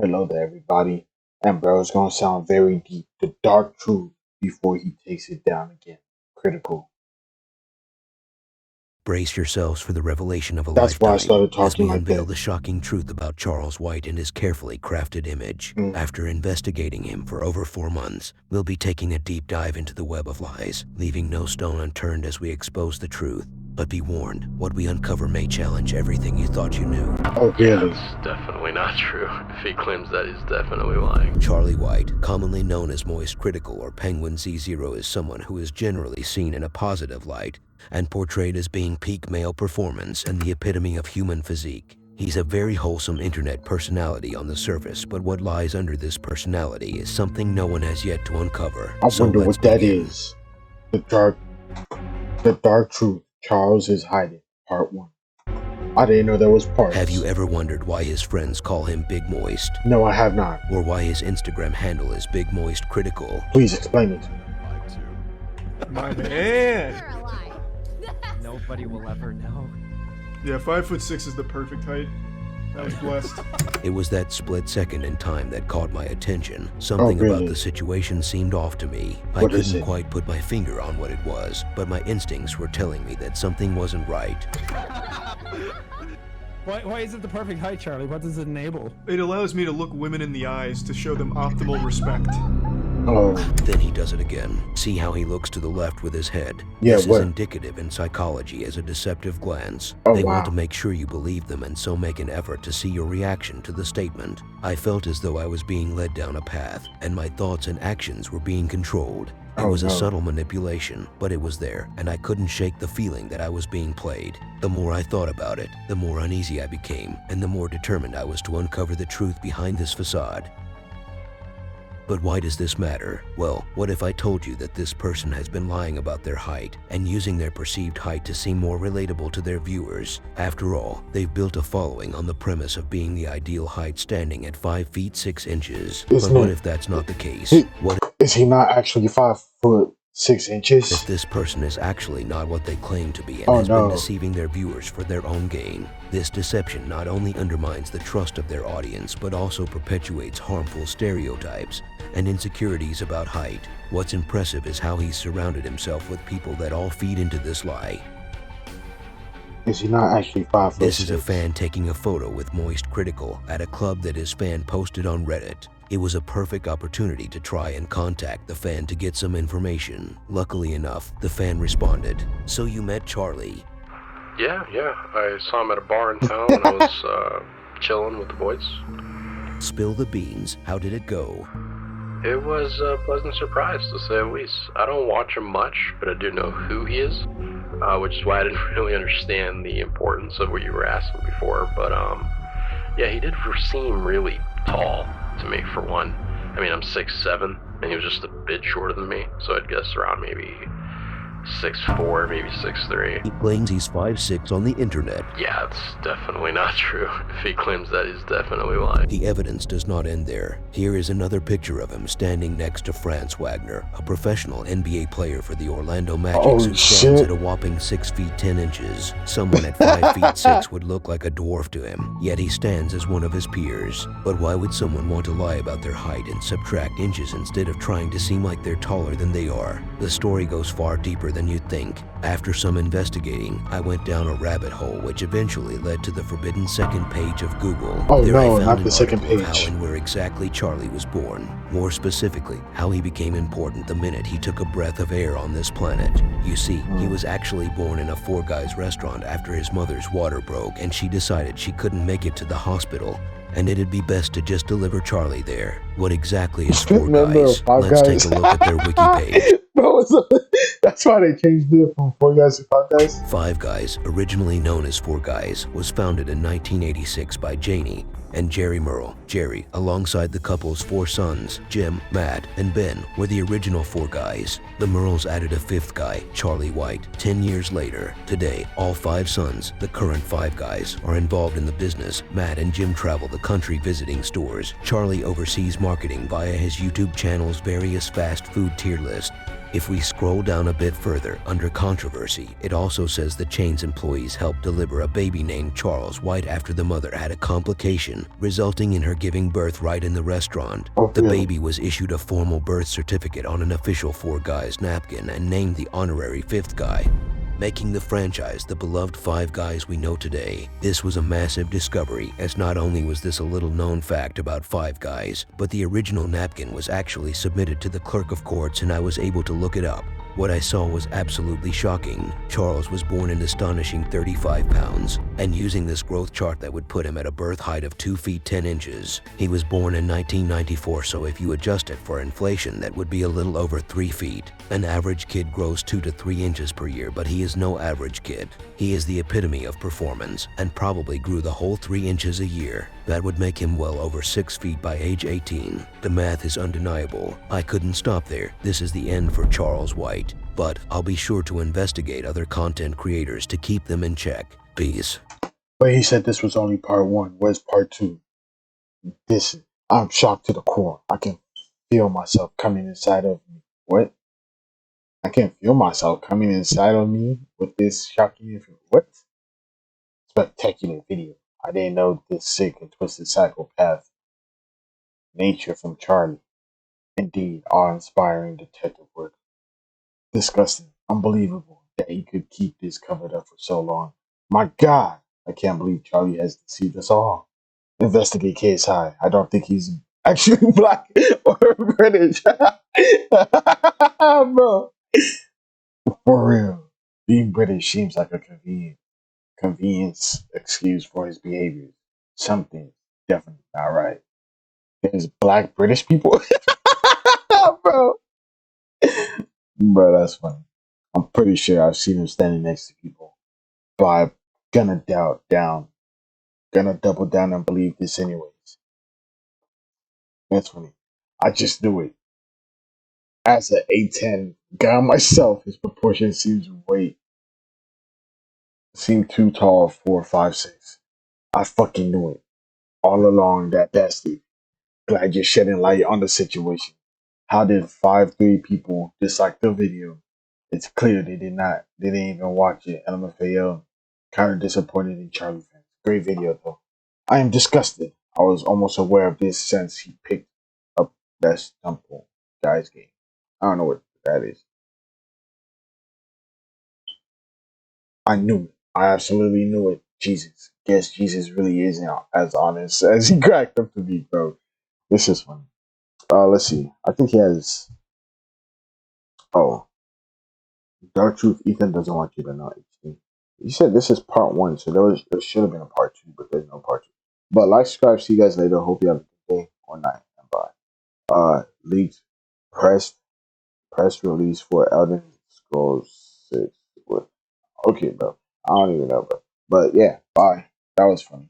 Hello there, everybody. And bro, it's gonna sound very deep. The dark truth before he takes it down again. Critical. Brace yourselves for the revelation of a That's why I lifetime started as talking we like unveil that. the shocking truth about Charles White and his carefully crafted image. After investigating him for over 4 months, we'll be taking a deep dive into the web of lies, leaving no stone unturned as we expose the truth. But be warned, what we uncover may challenge everything you thought you knew. Oh, really? Yeah, it's definitely not true. If he claims that, he's definitely lying. Charlie White, commonly known as Moist Critical or Penguin Z0, is someone who is generally seen in a positive light and portrayed as being peak male performance and the epitome of human physique. He's a very wholesome internet personality on the surface, but what lies under this personality is something no one has yet to uncover. I So wonder let's what that begin. is. The dark truth Charles is hiding. Part 1. I didn't know there was parts. Have you ever wondered why his friends call him Big Moist? No, I have not. Or why his Instagram handle is Big Moist Critical? Please explain it to me. My man. You're alive. Nobody will ever know. Yeah, 5'6" is the perfect height. I was blessed. It was that split second in time that caught my attention. Something really? about the situation seemed off to me. I What is couldn't it? quite put my finger on what it was, but my instincts were telling me that something wasn't right. Why is it the perfect height, Charlie? What does it enable? It allows me to look women in the eyes to show them optimal respect. Oh, Then he does it again. See how he looks to the left with his head? Yeah, this what? is indicative in psychology as a deceptive glance. Oh, They wow. want to make sure you believe them and so make an effort to see your reaction to the statement. I felt as though I was being led down a path, and my thoughts and actions were being controlled. It Oh, was a no. subtle manipulation, but it was there, and I couldn't shake the feeling that I was being played. The more I thought about it, the more uneasy I became, and the more determined I was to uncover the truth behind this facade. But why does this matter? Well, what if I told you that this person has been lying about their height and using their perceived height to seem more relatable to their viewers? After all, they've built a following on the premise of being the ideal height, standing at 5 feet 6 inches. But Isn't what it- if that's not the case? He- What is he not actually 5'6"? if this person is actually not what they claim to be and Oh, has no. been deceiving their viewers for their own gain? This deception not only undermines the trust of their audience, but also perpetuates harmful stereotypes and insecurities about height. What's impressive is how he's surrounded himself with people that all feed into this lie. Is he not actually 5'6"? This is a fan taking a photo with Moist Critical at a club that his fan posted on Reddit. It was a perfect opportunity to try and contact the fan to get some information. Luckily enough, the fan responded, "So you met Charlie?" Yeah. I saw him at a bar in town when I was chilling with the boys. Spill the beans. How did it go? It was a pleasant surprise, to say the least. I don't watch him much, but I do know who he is, which is why I didn't really understand the importance of what you were asking before. But yeah, he did seem really tall to me, for one. I mean, I'm 6'7", and he was just a bit shorter than me, so I'd guess around maybe 6'4", maybe 6'3". He claims he's 5'6" on the internet. Yeah, it's definitely not true. If he claims that, he's definitely lying. The evidence does not end there. Here is another picture of him standing next to Franz Wagner, a professional NBA player for the Orlando Magic Oh, who stands shit. at a whopping 6 feet 10 inches. Someone at 5 feet 6 would look like a dwarf to him, yet he stands as one of his peers. But why would someone want to lie about their height and subtract inches instead of trying to seem like they're taller than they are? The story goes far deeper than you'd think. After some investigating, I went down a rabbit hole which eventually led to the forbidden second page of Google. Oh, There no, I found not an the second article of page. how and where exactly Charlie was born. More specifically, how he became important the minute he took a breath of air on this planet. You see, he was actually born in a Four Guys restaurant after his mother's water broke and she decided she couldn't make it to the hospital, and it'd be best to just deliver Charlie there. What exactly is Four Member of Guys? Five Let's Guys. take a look at their wiki page. Bro, that's why they changed it from 4 Guys to 5 Guys. Five Guys, originally known as Four Guys, was founded in 1986 by Janie and Jerry Merle. Jerry, alongside the couple's 4 sons, Jim, Matt, and Ben, were the original Four Guys. The Merles added a 5th guy, Charlie White, 10 years later. Today, all 5 sons, the current Five Guys, are involved in the business. Matt and Jim travel the country visiting stores. Charlie oversees marketing via his YouTube channel's various fast food tier list. If we scroll down a bit further, under controversy, it also says the chain's employees helped deliver a baby named Charles White after the mother had a complication, resulting in her giving birth right in the restaurant. The baby was issued a formal birth certificate on an official 4 Guys napkin and named the honorary 5th guy, making the franchise the beloved 5 Guys we know today. This was a massive discovery, as not only was this a little known fact about 5 Guys, but the original napkin was actually submitted to the clerk of courts and I was able to look it up. What I saw was absolutely shocking. Charles was born an astonishing 35 pounds, and using this growth chart that would put him at a birth height of 2 feet 10 inches. He was born in 1994, so if you adjust it for inflation, that would be a little over 3 feet. An average kid grows 2 to 3 inches per year, but he is no average kid. He is the epitome of performance, and probably grew the whole 3 inches a year. That would make him well over 6 feet by age 18. The math is undeniable. I couldn't stop there. This is the end for Charles White. But I'll be sure to investigate other content creators to keep them in check. Peace. But he said this was only part 1. Where's part 2? I'm shocked to the core. I can feel myself coming inside of me. What? I can feel myself coming inside of me with this shocking information. What? Spectacular video. I didn't know this sick and twisted psychopath nature from Charlie. Indeed, awe-inspiring detective work. Disgusting. Unbelievable that he could keep this covered up for so long. My God, I can't believe Charlie has deceived us all. Investigate KSI. I don't think he's actually black or British. Bro. For real. Being British seems like a convenience excuse for his behavior. Something's definitely not right. There's black British people? Bro. Bro, that's funny. I'm pretty sure I've seen him standing next to people. But I'm gonna double down and believe this anyways. That's funny. I just knew it. As an A10 guy myself, his proportion seemed too tall for 5'6". I fucking knew it. All along that's Steve. Glad you're shedding light on the situation. How did 5'3" people dislike the video? It's clear they didn't even watch it. LMFAO. Kind of disappointed in Charlie fans. Great video though. I am disgusted. I was almost aware of this since he picked up that Stumple Guys game. I don't know what that is. I knew it. I absolutely knew it. Jesus. Guess Jesus really isn't as honest as he cracked up to be, bro. This is funny. Let's see. I think he has. Oh, Dark Truth. Ethan doesn't want you to know. He said this is part 1, so there should have been a part 2, but there's no part 2. But like, subscribe. See you guys later. Hope you have a good day or night. And bye. Leaked press release for Elden Scrolls 6. Okay, bro. I don't even know, bro. But yeah, bye. That was funny.